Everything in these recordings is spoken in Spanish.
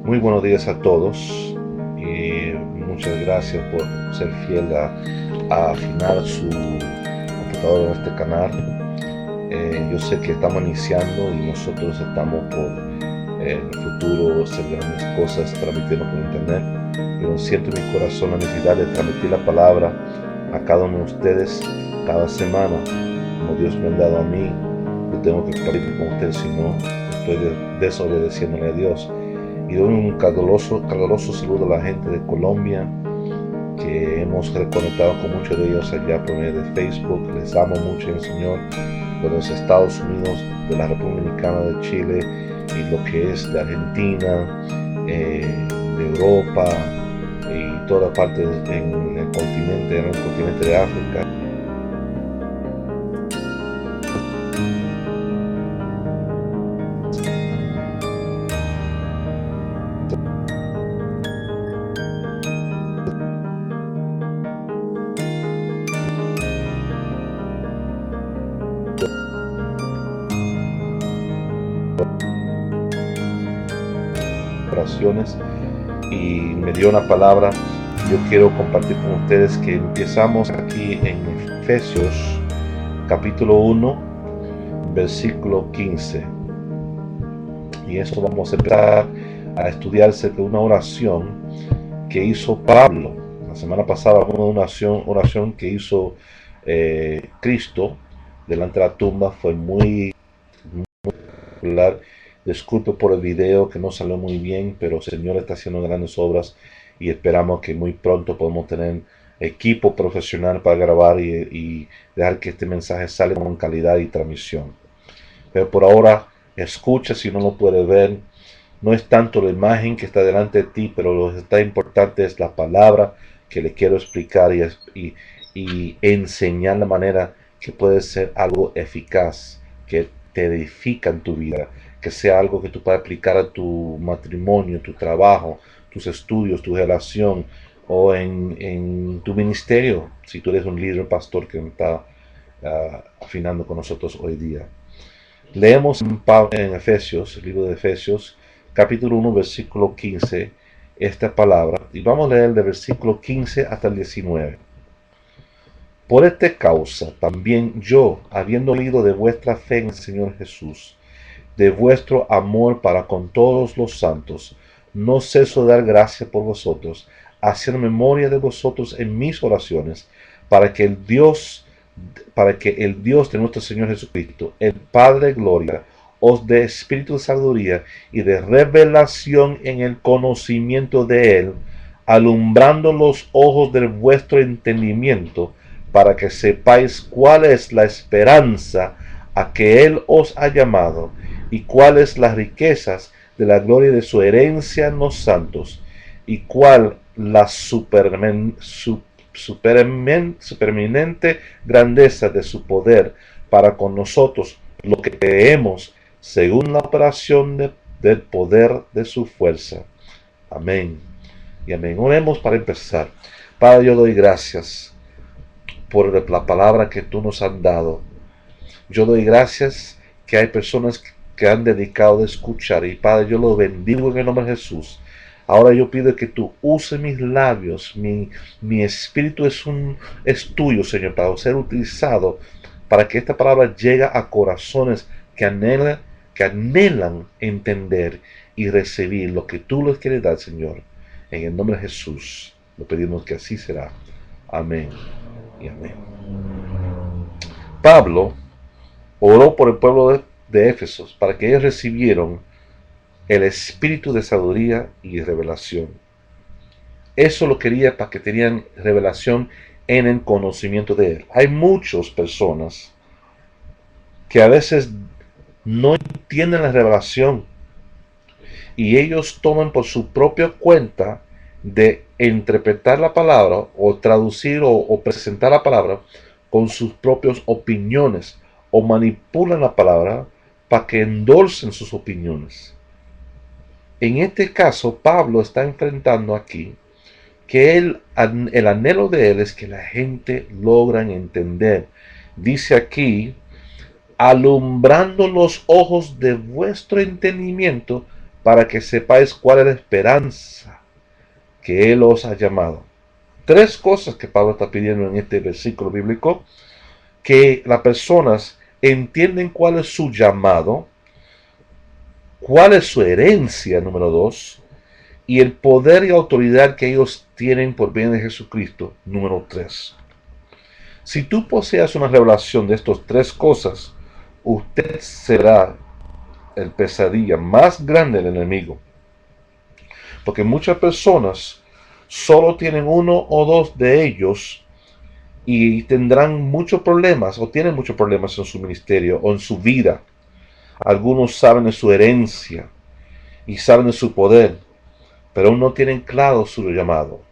Muy buenos días a todos y muchas gracias por ser fiel a afinar su computadora en este canal. Yo sé que estamos iniciando y nosotros estamos por en el futuro hacer grandes cosas transmitiendo por internet, pero siento en mi corazón la necesidad de transmitir la palabra a cada uno de ustedes cada semana, como Dios me ha dado a mí. Yo tengo que compartir con ustedes, si no estoy desobedeciéndole a Dios. Y doy un caluroso saludo a la gente de Colombia, que hemos reconectado con muchos de ellos allá por medio de Facebook. Les amo mucho en el Señor. De los Estados Unidos, de la República Dominicana, de Chile, y lo que es de Argentina, de Europa, y toda parte en el continente de África. Oraciones, y me dio una palabra. Yo quiero compartir con ustedes que empezamos aquí en Efesios capítulo 1 versículo 15, y eso vamos a empezar a estudiar acerca de una oración que hizo Pablo. La semana pasada una oración que hizo Cristo delante de la tumba. Fue muy popular. Disculpe por el video que no salió muy bien, pero el Señor está haciendo grandes obras y esperamos que muy pronto podamos tener equipo profesional para grabar y dejar que este mensaje salga con calidad y transmisión. Pero por ahora, escucha si no lo puedes ver. No es tanto la imagen que está delante de ti, pero lo que está importante es la palabra que le quiero explicar y enseñar la manera que puede ser algo eficaz, que te edifica en tu vida, que sea algo que tú puedas aplicar a tu matrimonio, tu trabajo, tus estudios, tu relación o en tu ministerio, si tú eres un líder pastor que está afinando con nosotros hoy día. Leemos en Efesios, el libro de Efesios, capítulo 1, versículo 15, esta palabra, y vamos a leer del versículo 15 hasta el 19. Por esta causa también yo, habiendo oído de vuestra fe en el Señor Jesús, de vuestro amor para con todos los santos, no ceso de dar gracias por vosotros, haciendo memoria de vosotros en mis oraciones, para que el Dios de nuestro Señor Jesucristo, el Padre de gloria, os dé espíritu de sabiduría y de revelación en el conocimiento de Él, alumbrando los ojos de vuestro entendimiento, para que sepáis cuál es la esperanza a que Él os ha llamado, y cuáles las riquezas de la gloria de su herencia en los santos, y cuál la supereminente grandeza de su poder para con nosotros, lo que creemos, según la operación del poder de su fuerza. Amén y amén. Oremos para empezar. Padre, yo doy gracias por la palabra que tú nos has dado. Yo doy gracias que hay personas que han dedicado a escuchar, y Padre, yo lo bendigo en el nombre de Jesús. Ahora yo pido que tú uses mis labios, mi espíritu es tuyo, Señor, para ser utilizado para que esta palabra llegue a corazones que anhelan entender y recibir lo que tú les quieres dar, Señor. En el nombre de Jesús lo pedimos que así será. Amén y amén. Pablo oró por el pueblo de Éfeso para que ellos recibieran el espíritu de sabiduría y revelación. Eso lo quería para que tenían revelación en el conocimiento de Él. Hay muchas personas que a veces no entienden la revelación y ellos toman por su propia cuenta de interpretar la palabra o traducir o presentar la palabra con sus propias opiniones o manipulan la palabra para que endorsen sus opiniones. En este caso, Pablo está enfrentando aquí que el anhelo de él es que la gente logre entender. Dice aquí, alumbrando los ojos de vuestro entendimiento para que sepáis cuál es la esperanza que Él os ha llamado. Tres cosas que Pablo está pidiendo en este versículo bíblico: que las personas entienden cuál es su llamado, cuál es su herencia, número dos, y el poder y autoridad que ellos tienen por bien de Jesucristo, número tres. Si tú poseas una revelación de estas tres cosas, usted será el pesadilla más grande del enemigo. Porque muchas personas solo tienen uno o dos de ellos y tendrán muchos problemas o tienen muchos problemas en su ministerio o en su vida. Algunos saben de su herencia y saben de su poder, pero aún no tienen claro su llamado.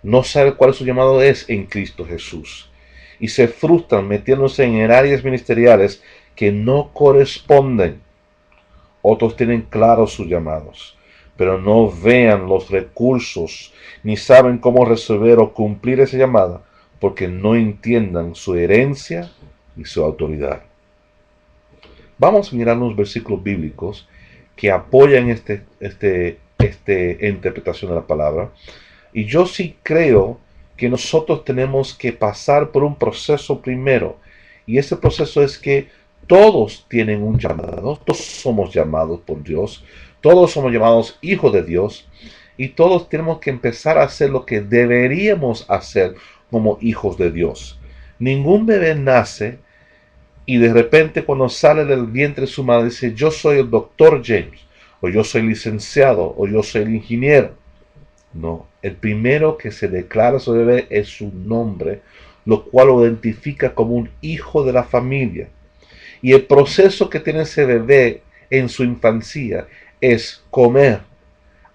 No saben cuál su llamado es en Cristo Jesús. Y se frustran metiéndose en áreas ministeriales que no corresponden. Otros tienen claros sus llamados, pero no vean los recursos ni saben cómo resolver o cumplir esa llamada porque no entiendan su herencia y su autoridad. Vamos a mirar unos versículos bíblicos que apoyan esta interpretación de la palabra. Y yo sí creo que nosotros tenemos que pasar por un proceso primero. Y ese proceso es que todos tienen un llamado, todos somos llamados por Dios, todos somos llamados hijos de Dios y todos tenemos que empezar a hacer lo que deberíamos hacer como hijos de Dios. Ningún bebé nace y de repente cuando sale del vientre de su madre dice: yo soy el doctor James, o yo soy licenciado, o yo soy el ingeniero. No, el primero que se declara su bebé es su nombre, lo cual lo identifica como un hijo de la familia. Y el proceso que tiene ese bebé en su infancia es comer,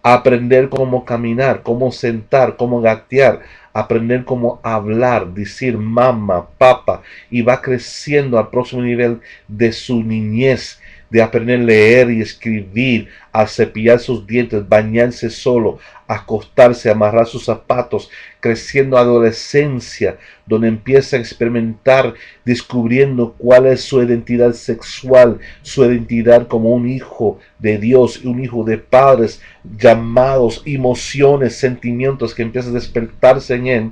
aprender cómo caminar, cómo sentar, cómo gatear, aprender cómo hablar, decir mamá, papá, y va creciendo al próximo nivel de su niñez, de aprender a leer y escribir, a cepillar sus dientes, bañarse solo, acostarse, amarrar sus zapatos, creciendo a adolescencia, donde empieza a experimentar, descubriendo cuál es su identidad sexual, su identidad como un hijo de Dios, un hijo de padres, llamados, emociones, sentimientos que empiezan a despertarse en él.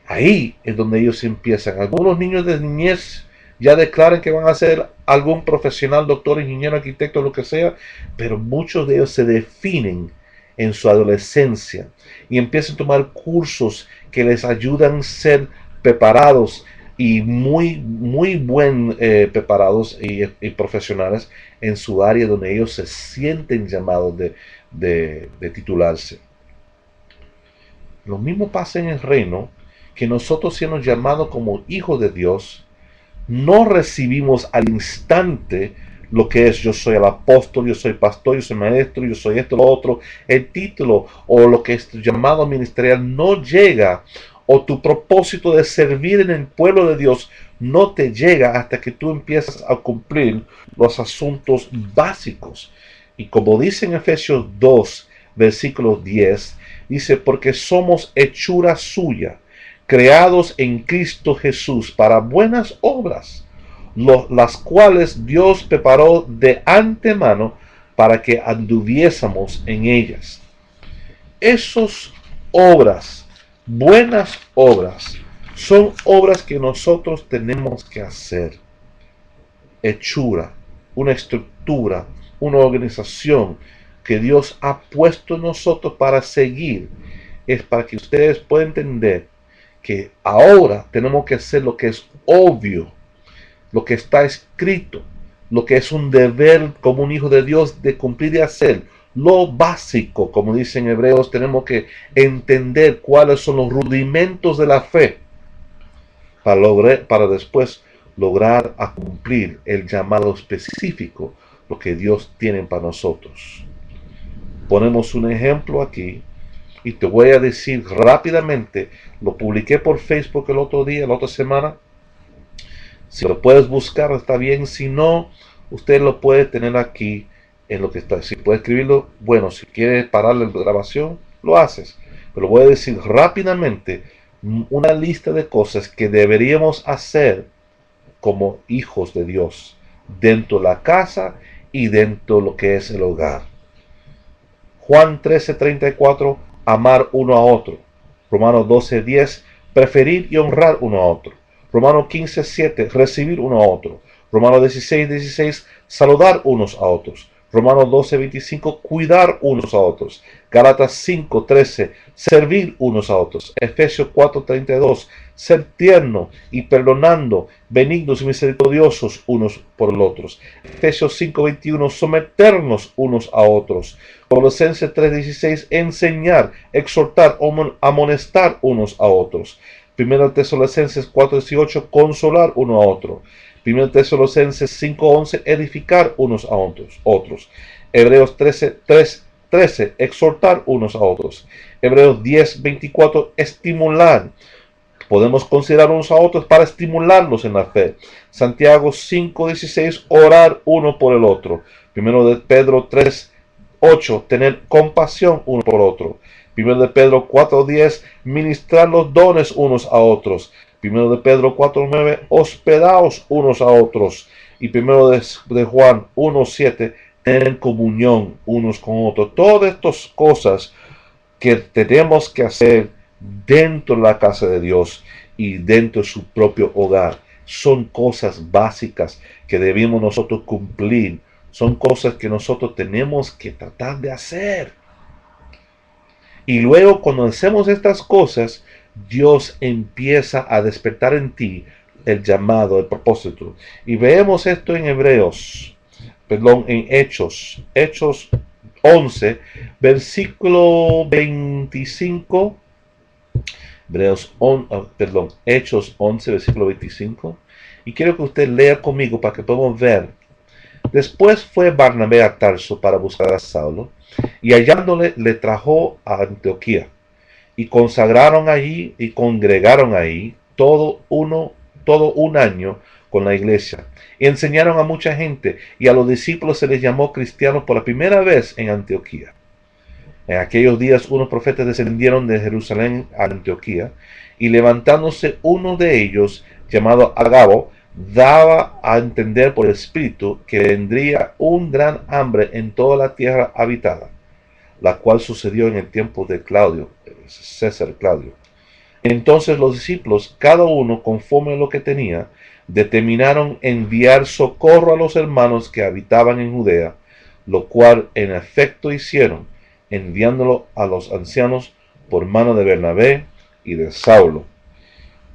Ahí es donde ellos empiezan. Algunos niños de niñez ya declaran que van a ser algún profesional, doctor, ingeniero, arquitecto, lo que sea, pero muchos de ellos se definen en su adolescencia y empiezan a tomar cursos que les ayudan a ser preparados y muy preparados y profesionales en su área donde ellos se sienten llamados de titularse. Lo mismo pasa en el reino, que nosotros siendo llamados como hijos de Dios, no recibimos al instante lo que es: yo soy el apóstol, yo soy pastor, yo soy maestro, yo soy esto, lo otro. El título o lo que es tu llamado ministerial no llega, o tu propósito de servir en el pueblo de Dios no te llega hasta que tú empiezas a cumplir los asuntos básicos. Y como dice en Efesios 2, versículo 10, dice: porque somos hechura suya, creados en Cristo Jesús para buenas obras, las cuales Dios preparó de antemano para que anduviésemos en ellas. Esas obras, buenas obras, son obras que nosotros tenemos que hacer. Hechura, una estructura, una organización que Dios ha puesto en nosotros para seguir, es para que ustedes puedan entender que ahora tenemos que hacer lo que es obvio, lo que está escrito, lo que es un deber como un hijo de Dios de cumplir y hacer. Lo básico, como dicen Hebreos, tenemos que entender cuáles son los rudimentos de la fe para después lograr a cumplir el llamado específico, lo que Dios tiene para nosotros. Ponemos un ejemplo aquí y te voy a decir rápidamente, lo publiqué por Facebook el otro día, la otra semana. Si lo puedes buscar está bien, si no, usted lo puede tener aquí en lo que está. Si puede escribirlo, bueno, si quiere parar la grabación, lo haces. Pero voy a decir rápidamente una lista de cosas que deberíamos hacer como hijos de Dios dentro de la casa y dentro de lo que es el hogar. Juan 13:34, amar uno a otro. Romanos 12:10, preferir y honrar uno a otro. Romanos 15:7, recibir uno a otro. Romanos 16:16, saludar unos a otros. Romanos 12:25, cuidar unos a otros. Gálatas 5:13, servir unos a otros. Efesios 4:32, ser tierno y perdonando, benignos y misericordiosos unos por los otros. Efesios 5:21, someternos unos a otros. Colosenses 3:16, enseñar, exhortar, amonestar unos a otros. 1 Tesalonicenses 4:18, consolar uno a otro. 1 Tesalonicenses 5:11, edificar unos a otros. Hebreos 13:13, exhortar unos a otros. Hebreos 10:24, estimular. Podemos considerar unos a otros para estimularlos en la fe. Santiago 5:16, orar uno por el otro. 1 de Pedro 3:8, tener compasión uno por otro. 1 de Pedro 4:10, ministrar los dones unos a otros. 1 de Pedro 4:9, hospedaos unos a otros. Y 1 de Juan 1:7, tener comunión unos con otros. Todas estas cosas que tenemos que hacer dentro de la casa de Dios y dentro de su propio hogar son cosas básicas que debemos nosotros cumplir. Son cosas que nosotros tenemos que tratar de hacer. Y luego cuando hacemos estas cosas, Dios empieza a despertar en ti el llamado, el propósito. Y vemos esto en en Hechos 11, versículo 25. Hechos 11, versículo 25. Y quiero que usted lea conmigo para que podamos ver. Después fue Barnabé a Tarso para buscar a Saulo, y hallándole le trajo a Antioquía, y consagraron allí y congregaron ahí todo un año con la iglesia, y enseñaron a mucha gente, y a los discípulos se les llamó cristianos por la primera vez en Antioquía. En aquellos días unos profetas descendieron de Jerusalén a Antioquía, y levantándose uno de ellos, llamado Agabo, daba a entender por el Espíritu que vendría un gran hambre en toda la tierra habitada, la cual sucedió en el tiempo de César Claudio. Entonces los discípulos, cada uno conforme a lo que tenía, determinaron enviar socorro a los hermanos que habitaban en Judea, lo cual en efecto hicieron, enviándolo a los ancianos por mano de Bernabé y de Saulo.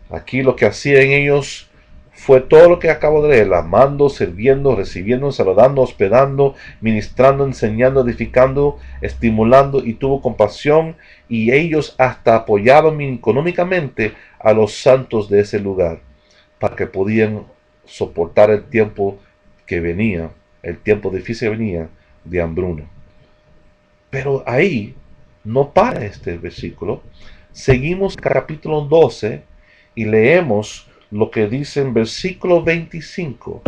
Aquí lo que hacían ellos fue todo lo que acabo de leer: amando, sirviendo, recibiendo, saludando, hospedando, ministrando, enseñando, edificando, estimulando, y tuvo compasión, y ellos hasta apoyaban económicamente a los santos de ese lugar, para que podían soportar el tiempo que venía, el tiempo difícil que venía de hambruna. Pero ahí no para este versículo. Seguimos capítulo 12 y leemos lo que dice en versículo 25,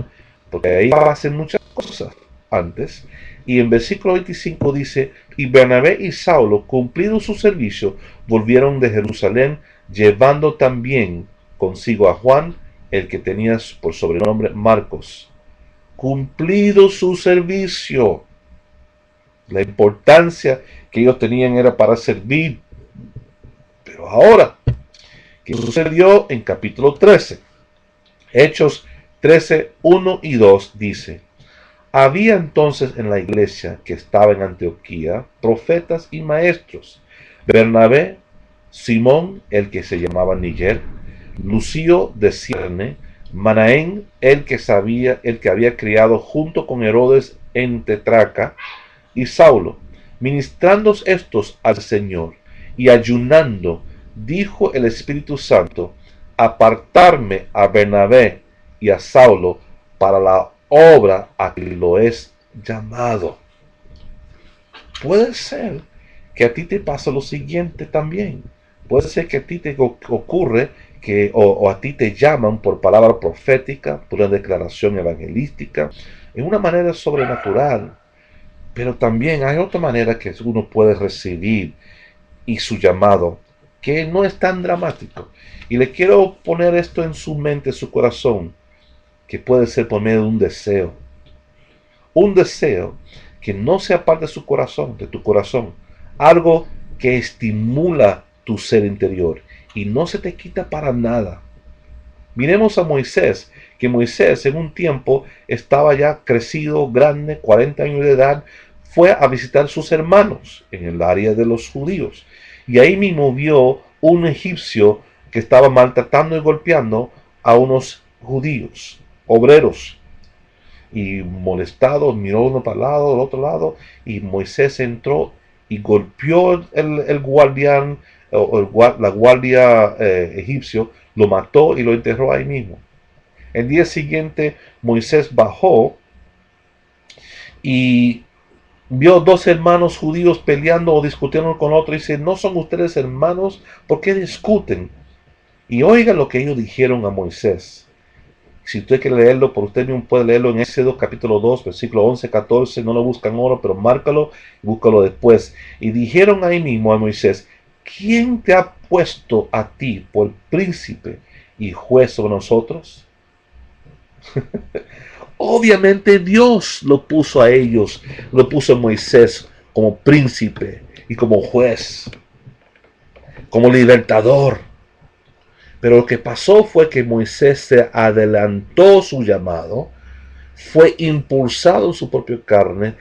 porque ahí pasan muchas cosas antes. Y en versículo 25 dice: y Bernabé y Saulo, cumplido su servicio, volvieron de Jerusalén, llevando también consigo a Juan, el que tenía por sobrenombre Marcos. Cumplido su servicio. La importancia que ellos tenían era para servir. Pero ahora, ¿qué sucedió en capítulo 13? Hechos 13, 1 y 2 dice: había entonces en la iglesia que estaba en Antioquía profetas y maestros: Bernabé, Simón, el que se llamaba Niger, Lucio de Cirene, Manaén, el que había criado junto con Herodes en Tetraca, y Saulo, ministrando estos al Señor y ayunando, dijo el Espíritu Santo: apartarme a Bernabé y a Saulo para la obra a que lo es llamado. Puede ser que a ti te pasa lo siguiente también. Puede ser que a ti te ocurre que o a ti te llaman por palabra profética, por una declaración evangelística, en una manera sobrenatural. Pero también hay otra manera que uno puede recibir y su llamado, que no es tan dramático. Y le quiero poner esto en su mente, en su corazón, que puede ser por medio de un deseo. Un deseo que no sea parte de su corazón, de tu corazón. Algo que estimula tu ser interior y no se te quita para nada. Miremos a Moisés, que Moisés en un tiempo estaba ya crecido, grande, 40 años de edad, fue a visitar a sus hermanos en el área de los judíos. Y ahí mismo vio un egipcio que estaba maltratando y golpeando a unos judíos, obreros. Y molestado, miró uno para el lado, al otro lado, y Moisés entró y golpeó el guardián, la guardia egipcio, lo mató y lo enterró ahí mismo. El día siguiente Moisés bajó y vio dos hermanos judíos peleando o discutiendo con otro y dice: ¿no son ustedes hermanos? ¿Por qué discuten? Y oiga lo que ellos dijeron a Moisés. Si usted quiere leerlo, por usted mismo puede leerlo en Éxodo capítulo 2, versículo 11, 14. No lo buscan ahora, pero márcalo y búscalo después. Y dijeron ahí mismo a Moisés: ¿quién te ha puesto a ti por príncipe y juez sobre nosotros? Obviamente Dios lo puso a ellos, lo puso a Moisés como príncipe y como juez, como libertador. Pero lo que pasó fue que Moisés se adelantó su llamado, fue impulsado en su propia carne,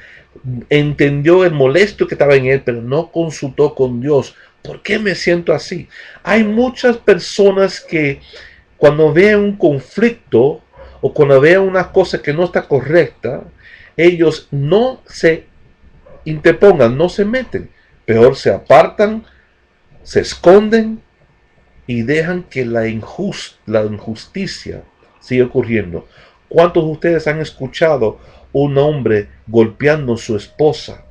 entendió el molesto que estaba en él, pero no consultó con Dios. ¿Por qué me siento así? Hay muchas personas que cuando vean un conflicto o cuando vean una cosa que no está correcta, ellos no se interpongan, no se meten. Peor, se apartan, se esconden y dejan que la injusticia siga ocurriendo. ¿Cuántos de ustedes han escuchado un hombre golpeando a su esposa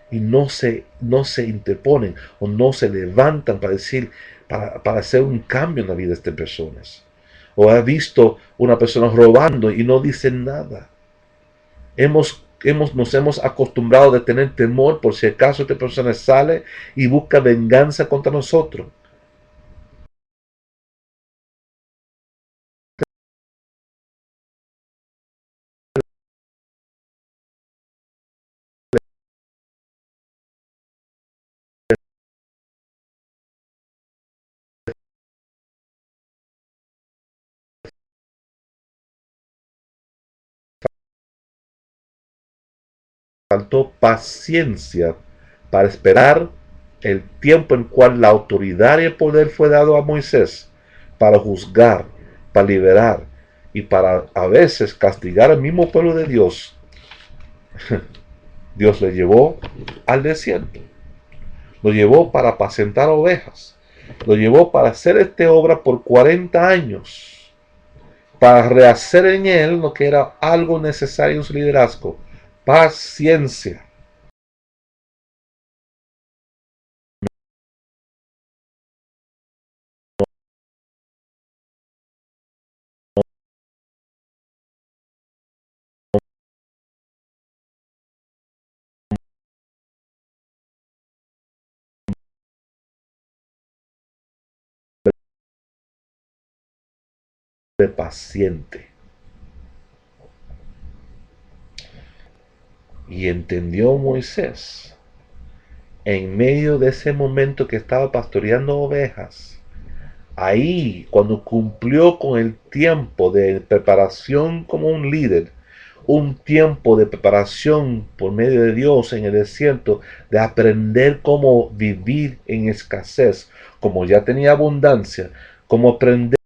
y no se interponen o no se levantan para decir, para hacer un cambio en la vida de estas personas? O ha visto una persona robando y no dicen nada. Nos hemos acostumbrado a tener temor por si acaso esta persona sale y busca venganza contra nosotros. Faltó paciencia para esperar el tiempo en cual la autoridad y el poder fue dado a Moisés para juzgar, para liberar y para a veces castigar al mismo pueblo de Dios. Dios le llevó al desierto, lo llevó para apacentar ovejas, lo llevó para hacer esta obra por 40 años, para rehacer en él lo que era algo necesario en su liderazgo: paciencia. Paciente. Y entendió Moisés, en medio de ese momento que estaba pastoreando ovejas, ahí cuando cumplió con el tiempo de preparación como un líder, un tiempo de preparación por medio de Dios en el desierto, de aprender cómo vivir en escasez, como ya tenía abundancia, cómo aprender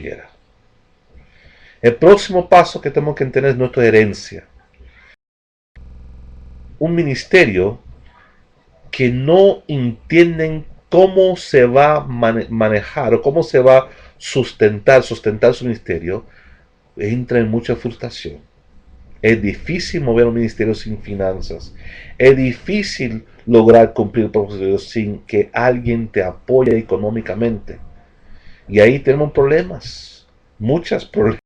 quiera. El próximo paso que tenemos que entender es nuestra herencia. Un ministerio que no entienden cómo se va a manejar o cómo se va a sustentar su ministerio, entra en mucha frustración. Es difícil mover un ministerio sin finanzas. Es difícil lograr cumplir el propósito de Dios sin que alguien te apoye económicamente. Y ahí tenemos problemas, muchos problemas.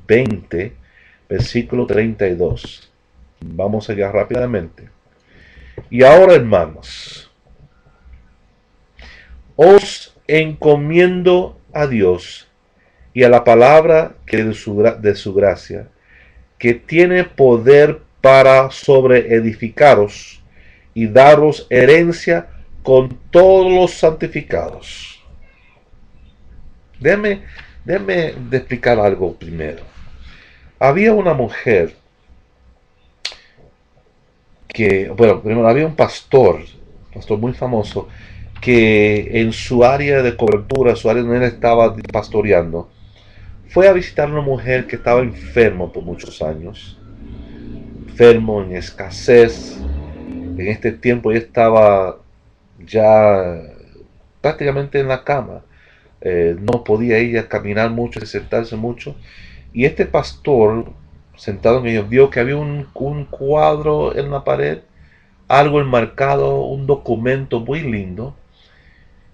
20, versículo 32. Vamos allá rápidamente. Y ahora, hermanos, os encomiendo a Dios y a la palabra que de su gracia, que tiene poder para sobreedificaros y daros herencia con todos los santificados. Déjame de explicar algo primero. Había una mujer primero había un pastor muy famoso, que en su área de cobertura, su área donde él estaba pastoreando, fue a visitar a una mujer que estaba enferma por muchos años, enfermo, en escasez. En este tiempo ella estaba ya prácticamente en la cama. No podía ella caminar mucho, sentarse mucho. Y este pastor, sentado en ellos, vio que había un cuadro en la pared, algo enmarcado, un documento muy lindo.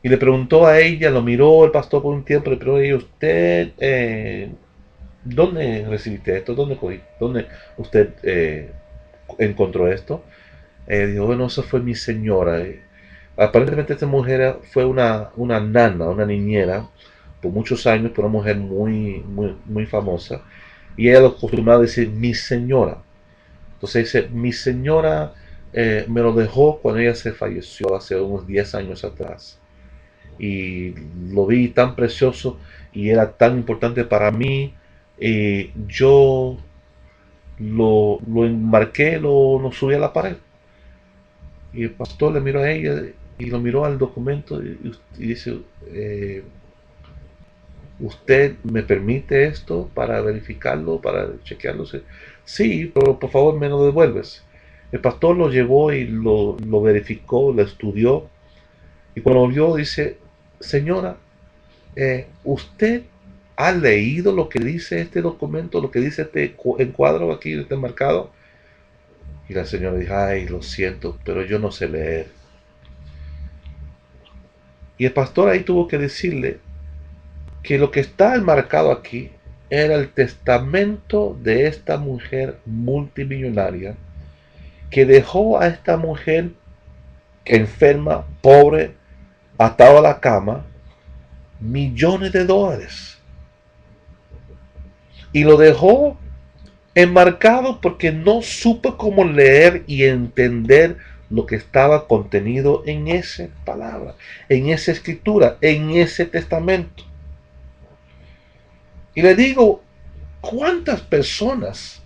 Y le preguntó a ella, lo miró el pastor por un tiempo, le preguntó a ella: ¿usted dónde recibiste esto? ¿Dónde usted encontró esto? Dijo: bueno, eso fue mi señora. Aparentemente esta mujer fue una nana, una niñera, por muchos años, por una mujer muy famosa. Y ella lo acostumbraba a decir mi señora. Entonces dice: mi señora me lo dejó cuando ella se falleció hace unos 10 años atrás. Y lo vi tan precioso y era tan importante para mí. Yo lo enmarqué, lo subí a la pared. Y el pastor le miró a ella y lo miró al documento y dice: ¿usted me permite esto para verificarlo, para chequearlo? Sí, pero por favor me lo devuelves. El pastor lo llevó y lo verificó, lo estudió. Y cuando lo vio, dice: señora, ¿usted ha leído lo que dice este documento, lo que dice este encuadro aquí, este marcado? Y la señora dijo: ay, lo siento, pero yo no sé leer. Y el pastor ahí tuvo que decirle que lo que está enmarcado aquí era el testamento de esta mujer multimillonaria, que dejó a esta mujer enferma, pobre, atada a la cama, millones de dólares. Y lo dejó enmarcado porque no supo cómo leer y entender lo que estaba contenido en esa palabra, en esa escritura, en ese testamento. Y le digo: ¿cuántas personas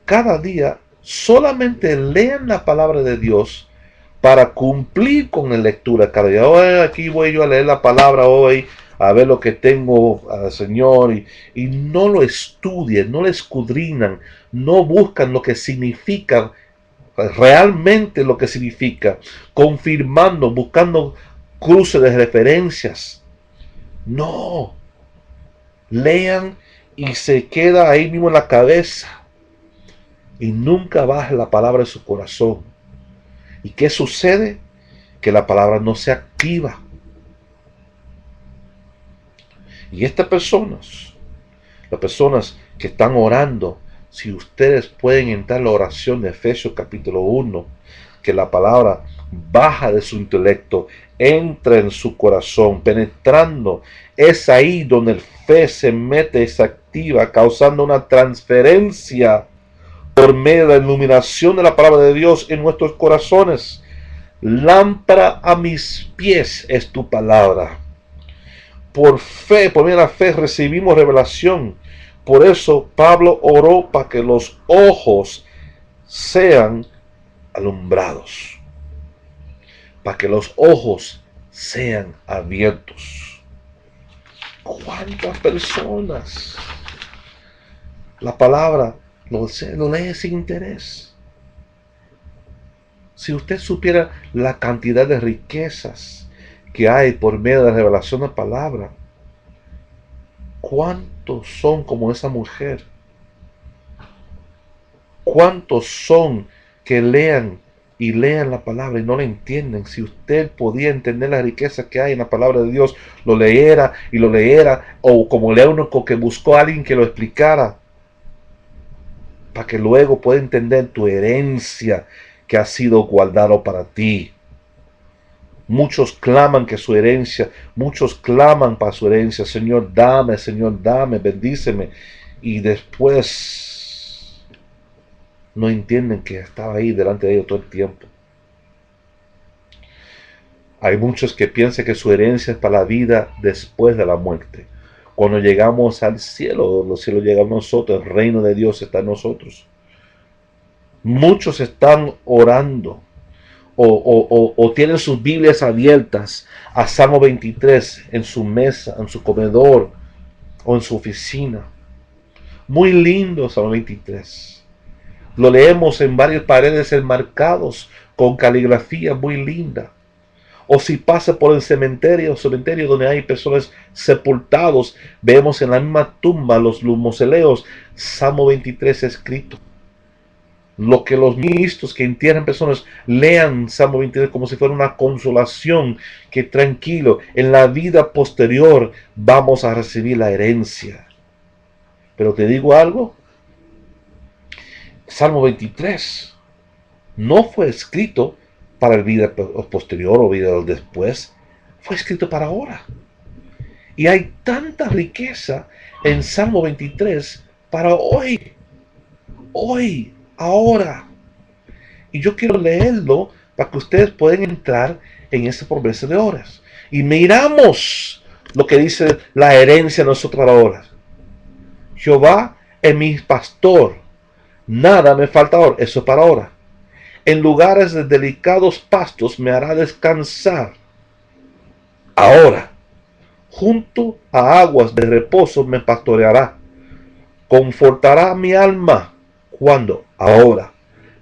cada día solamente leen la palabra de Dios para cumplir con la lectura cada día? Oh, aquí voy yo a leer la palabra hoy, a ver lo que tengo, Señor, y no lo estudian, no lo escudrinan, no buscan lo que significa realmente, lo que significa, confirmando, buscando cruces de referencias. No, lean y se queda ahí mismo en la cabeza y nunca baja la palabra de su corazón. ¿Y qué sucede? Que la palabra no se activa. Y estas personas, las personas que están orando, si ustedes pueden entrar en la oración de Efesios capítulo 1, que la palabra baja de su intelecto, entra en su corazón, penetrando, es ahí donde el fe se mete, se activa, causando una transferencia por medio de la iluminación de la palabra de Dios en nuestros corazones. Lámpara a mis pies es tu palabra. Por fe, por medio de la fe recibimos revelación. Por eso Pablo oró para que los ojos sean alumbrados, para que los ojos sean abiertos. ¿Cuántas personas la palabra lo lee sin interés? Si usted supiera la cantidad de riquezas que hay por medio de la revelación de la palabra, ¿cuántos son como esa mujer? ¿Cuántos son que lean y lean la palabra y no la entienden? Si usted podía entender la riqueza que hay en la palabra de Dios, lo leyera y lo leyera, o como lea uno que buscó a alguien que lo explicara, para que luego pueda entender tu herencia que ha sido guardado para ti. Muchos claman que su herencia, muchos claman para su herencia. Señor, dame, bendíceme. Y después no entienden que estaba ahí delante de ellos todo el tiempo. Hay muchos que piensan que su herencia es para la vida después de la muerte. Cuando llegamos al cielo, los cielos llegan a nosotros, el reino de Dios está en nosotros. Muchos están orando o tienen sus Biblias abiertas a Salmo 23 en su mesa, en su comedor o en su oficina. Muy lindo Salmo 23. Lo leemos en varias paredes enmarcados con caligrafía muy linda. O si pasa por el cementerio donde hay personas sepultados, vemos en la misma tumba los mausoleos, Salmo 23 escrito. Lo que los ministros que entierran personas lean Salmo 23 como si fuera una consolación, que tranquilo, en la vida posterior vamos a recibir la herencia. Pero te digo algo, Salmo 23 no fue escrito para el vida posterior o vida del después, fue escrito para ahora. Y hay tanta riqueza en Salmo 23 para hoy, ahora. Y yo quiero leerlo para que ustedes puedan entrar en esa promesa de horas. Y miramos lo que dice la herencia de nosotros ahora. Jehová es mi pastor, nada me falta ahora. Eso es para ahora. En lugares de delicados pastos me hará descansar. Ahora, junto a aguas de reposo me pastoreará. Confortará mi alma. ¿Cuándo? Ahora.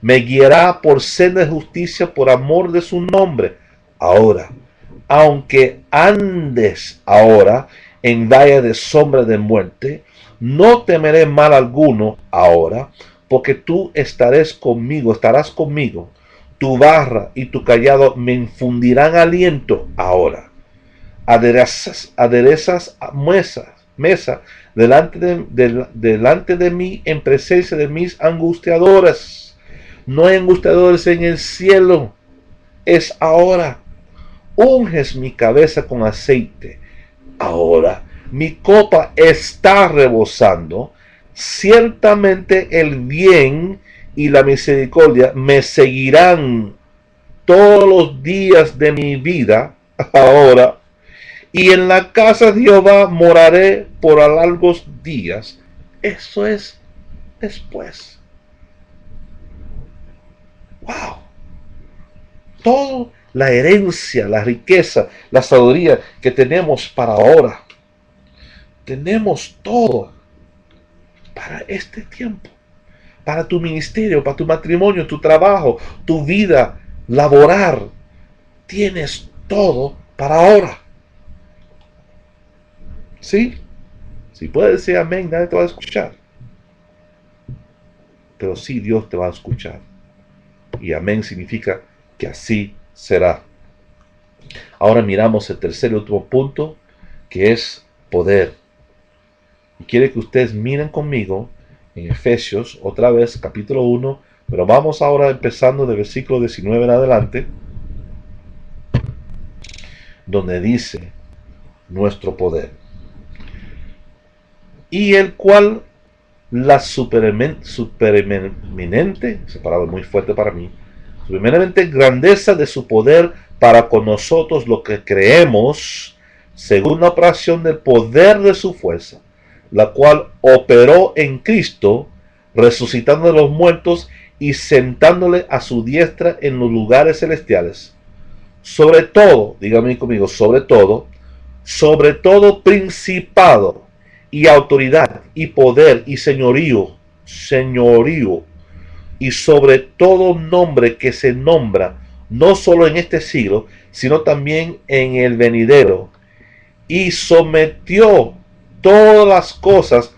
Me guiará por senda de justicia por amor de su nombre. Ahora. Aunque andes ahora en valle de sombra de muerte, no temeré mal alguno ahora, porque tú estarás conmigo. Tu barra y tu cayado me infundirán aliento ahora. Aderezas mesa delante de mí en presencia de mis angustiadores. No hay angustiadores en el cielo, es ahora. Unges mi cabeza con aceite, ahora. Mi copa está rebosando. Ciertamente el bien y la misericordia me seguirán todos los días de mi vida, ahora. Y en la casa de Jehová moraré por largos días. Eso es después. ¡Wow! Toda la herencia, la riqueza, la sabiduría que tenemos para ahora. Tenemos todo para este tiempo. Para tu ministerio, para tu matrimonio, tu trabajo, tu vida laboral. Tienes todo para ahora. ¿Sí? Si puedes decir amén, nadie te va a escuchar. Pero sí, Dios te va a escuchar. Y amén significa que así será. Ahora miramos el tercer y último punto, que es poder. Y quiero que ustedes miren conmigo en Efesios, otra vez, capítulo 1, pero vamos ahora empezando del versículo 19 en adelante, donde dice nuestro poder. Y el cual la supereminente, esa palabra es muy fuerte para mí, supereminente grandeza de su poder para con nosotros lo que creemos, según la operación del poder de su fuerza, la cual operó en Cristo, resucitando de los muertos y sentándole a su diestra en los lugares celestiales. Sobre todo, dígame conmigo, sobre todo principado y autoridad y poder y señorío, y sobre todo nombre que se nombra no solo en este siglo, sino también en el venidero, y sometió todas las cosas